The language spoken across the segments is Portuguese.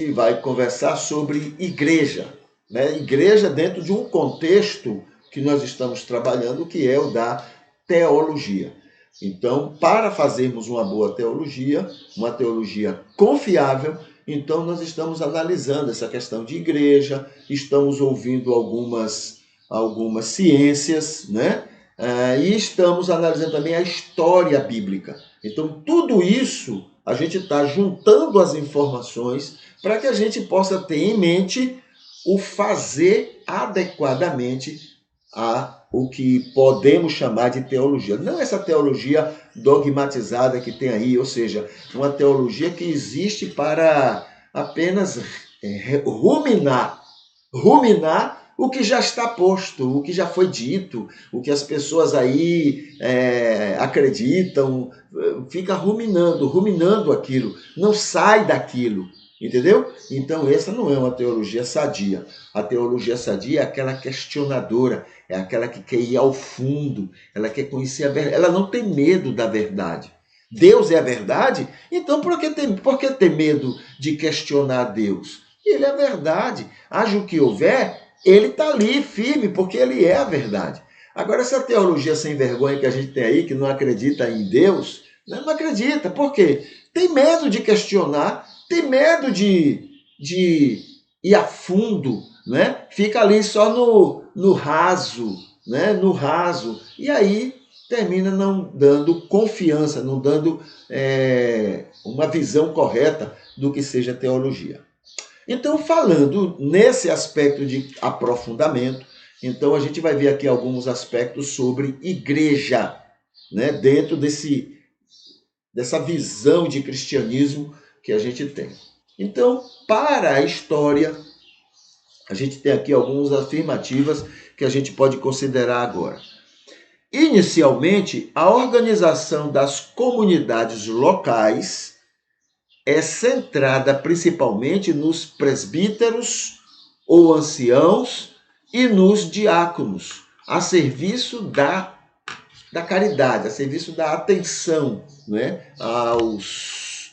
E vai conversar sobre igreja, né? Igreja dentro de um contexto que nós estamos trabalhando, que é o da teologia. Então, para fazermos uma boa teologia, uma teologia confiável, então nós estamos analisando essa questão de igreja, estamos ouvindo algumas ciências, né? E estamos analisando também a história bíblica. Então, tudo isso a gente está juntando as informações para que a gente possa ter em mente o fazer adequadamente a o que podemos chamar de teologia. Não essa teologia dogmatizada que tem aí, ou seja, uma teologia que existe para apenas ruminar o que já está posto, o que já foi dito, o que as pessoas aí acreditam, fica ruminando aquilo, não sai daquilo, entendeu? Então essa não é uma teologia sadia. A teologia sadia é aquela questionadora, é aquela que quer ir ao fundo, ela quer conhecer a verdade, ela não tem medo da verdade. Deus é a verdade? Então por que ter medo de questionar Deus? Ele é a verdade. Haja o que houver, ele está ali firme, porque ele é a verdade. Agora, essa teologia sem vergonha que a gente tem aí, que não acredita em Deus, não acredita. Por quê? Tem medo de questionar, tem medo de ir a fundo, né? Fica ali só no raso, né? No raso. E aí termina não dando confiança, não dando uma visão correta do que seja teologia. Então, falando nesse aspecto de aprofundamento, então a gente vai ver aqui alguns aspectos sobre igreja, né? Dentro dessa visão de cristianismo que a gente tem. Então, para a história, a gente tem aqui algumas afirmativas que a gente pode considerar agora. Inicialmente, a organização das comunidades locais é centrada principalmente nos presbíteros ou anciãos e nos diáconos, a serviço da caridade, a serviço da atenção, né, aos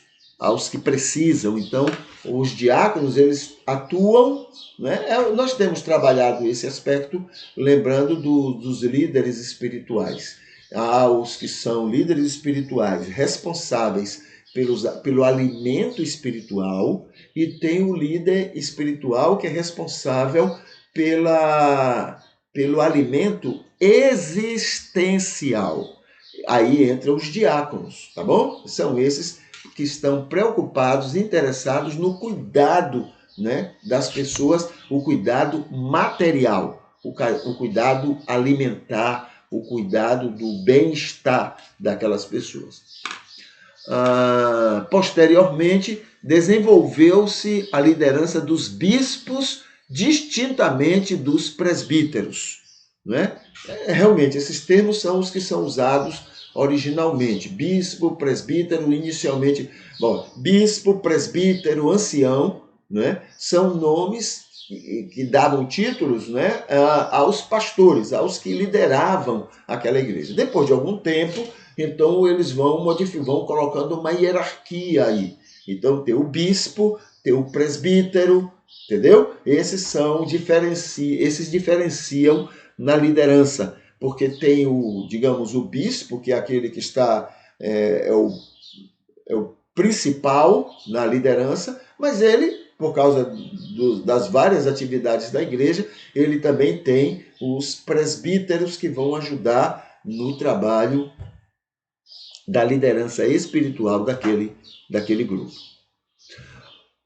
que precisam. Então, os diáconos, eles atuam, né? Nós temos trabalhado esse aspecto, lembrando dos líderes espirituais. Há os que são líderes espirituais responsáveis pelo alimento espiritual, e tem o líder espiritual que é responsável pelo alimento existencial. Aí entram os diáconos, tá bom? São esses que estão preocupados, interessados no cuidado, né, das pessoas, o cuidado material, o cuidado alimentar, o cuidado do bem-estar daquelas pessoas. Posteriormente, desenvolveu-se a liderança dos bispos distintamente dos presbíteros, né? Realmente, esses termos são os que são usados originalmente. Bispo, presbítero, inicialmente... Bom, bispo, presbítero, ancião, né? São nomes que davam títulos, né, aos pastores, aos que lideravam aquela igreja. Depois de algum tempo, então eles vão colocando uma hierarquia aí. Então tem o bispo, tem o presbítero, entendeu? Esses diferenciam na liderança, porque tem o bispo, que é aquele que está é o principal na liderança, mas ele, por causa das várias atividades da igreja, ele também tem os presbíteros que vão ajudar no trabalho da liderança espiritual daquele grupo.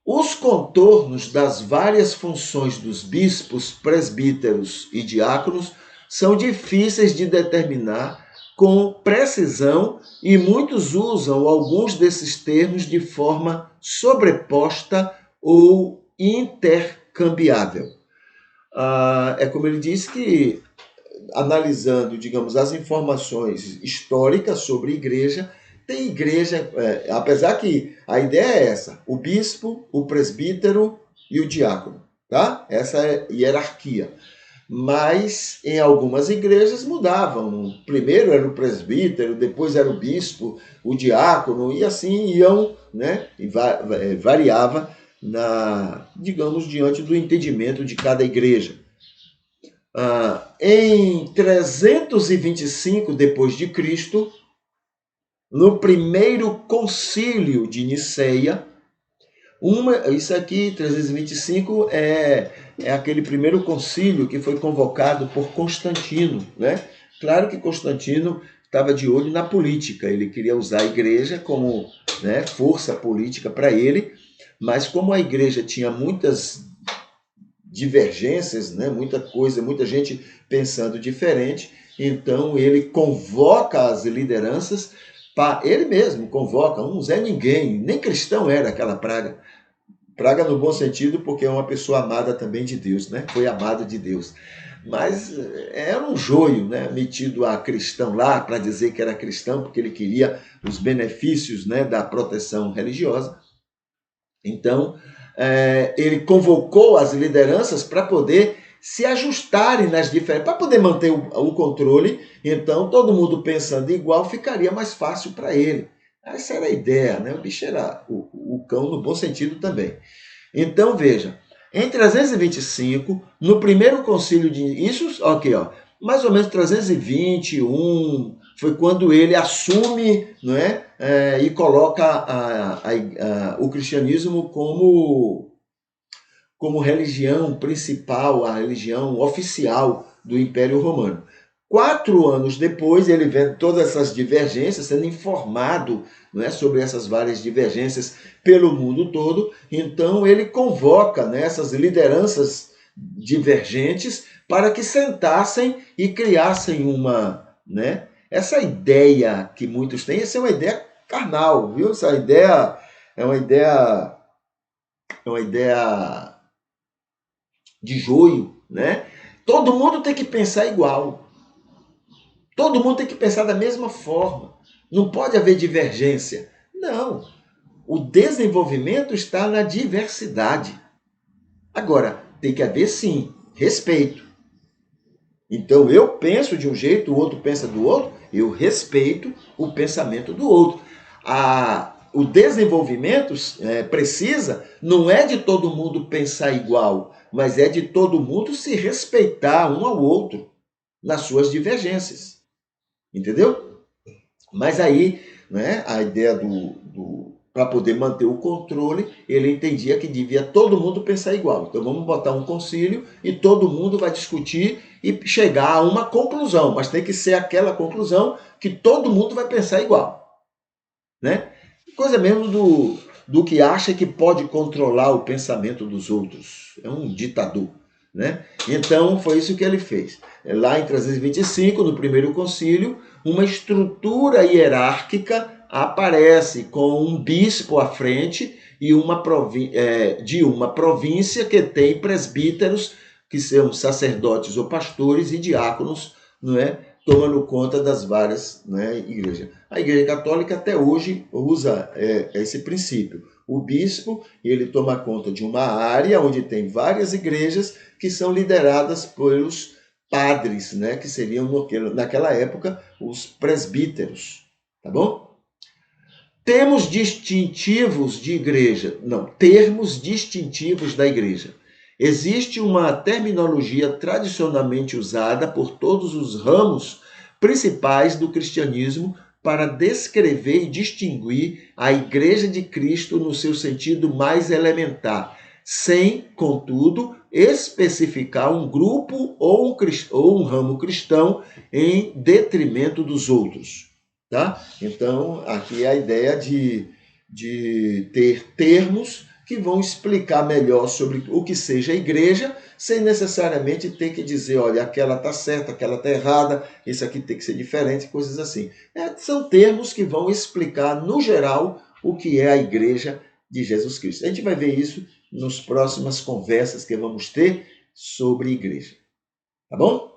Os contornos das várias funções dos bispos, presbíteros e diáconos são difíceis de determinar com precisão e muitos usam alguns desses termos de forma sobreposta ou intercambiável. É como ele disse que, analisando, digamos, as informações históricas sobre igreja, tem igreja, apesar que a ideia é essa, o bispo, o presbítero e o diácono, tá? Essa é a hierarquia. Mas em algumas igrejas mudavam. Primeiro era o presbítero, depois era o bispo, o diácono, e assim iam, né? E variava digamos, diante do entendimento de cada igreja. Em 325 depois de Cristo, no primeiro concílio de Niceia, isso aqui, 325, é aquele primeiro concílio que foi convocado por Constantino, né? Claro que Constantino estava de olho na política, ele queria usar a igreja como, né, força política para ele, mas como a igreja tinha muitas divergências, né, muita coisa, muita gente pensando diferente, então ele convoca as lideranças, ele mesmo convoca um Zé Ninguém, nem cristão era aquela praga. Praga no bom sentido, porque é uma pessoa amada também de Deus, né? Foi amado de Deus. Mas era um joio, né? Metido a cristão lá para dizer que era cristão, porque ele queria os benefícios, né, da proteção religiosa. Então, ele convocou as lideranças para poder se ajustarem nas diferenças, para poder manter o controle. Então, todo mundo pensando igual ficaria mais fácil para ele. Essa era a ideia, né? O bicho era o cão no bom sentido também. Então, veja, em 325, no primeiro concílio de... Isso, ok, ó, mais ou menos 321, foi quando ele assume, não é, e coloca o cristianismo como religião principal, a religião oficial do Império Romano. 4 anos depois, ele vê todas essas divergências, sendo informado, não é, sobre essas várias divergências pelo mundo todo, então ele convoca, né, essas lideranças divergentes para que sentassem e criassem uma... Né, essa ideia que muitos têm, essa é uma ideia carnal, viu? Essa ideia é uma ideia de joio, né? Todo mundo tem que pensar igual. Todo mundo tem que pensar da mesma forma. Não pode haver divergência. Não. O desenvolvimento está na diversidade. Agora, tem que haver, sim, respeito. Então, eu penso de um jeito, o outro pensa do outro, eu respeito o pensamento do outro. O desenvolvimento precisa, não é de todo mundo pensar igual, mas é de todo mundo se respeitar um ao outro nas suas divergências. Entendeu? Mas aí, né, a ideia para poder manter o controle, ele entendia que devia todo mundo pensar igual. Então vamos botar um concílio e todo mundo vai discutir e chegar a uma conclusão, mas tem que ser aquela conclusão que todo mundo vai pensar igual. Né? Coisa mesmo do que acha que pode controlar o pensamento dos outros. É um ditador. Né? Então foi isso que ele fez. Lá em 325, no primeiro concílio, uma estrutura hierárquica aparece com um bispo à frente e de uma província que tem presbíteros, que são sacerdotes ou pastores, e diáconos, não é, tomando conta das várias, né, igrejas. A Igreja Católica até hoje usa esse princípio. O bispo, ele toma conta de uma área onde tem várias igrejas que são lideradas pelos padres, né, que seriam, naquela época, os presbíteros. Tá bom? Termos distintivos de igreja. Não, termos distintivos da igreja. Existe uma terminologia tradicionalmente usada por todos os ramos principais do cristianismo para descrever e distinguir a Igreja de Cristo no seu sentido mais elementar, sem, contudo, especificar um grupo ou um ramo cristão em detrimento dos outros. Tá? Então, aqui é a ideia de ter termos que vão explicar melhor sobre o que seja a igreja, sem necessariamente ter que dizer, olha, aquela está certa, aquela está errada, isso aqui tem que ser diferente, coisas assim. São termos que vão explicar, no geral, o que é a igreja de Jesus Cristo. A gente vai ver isso nas próximas conversas que vamos ter sobre igreja. Tá bom?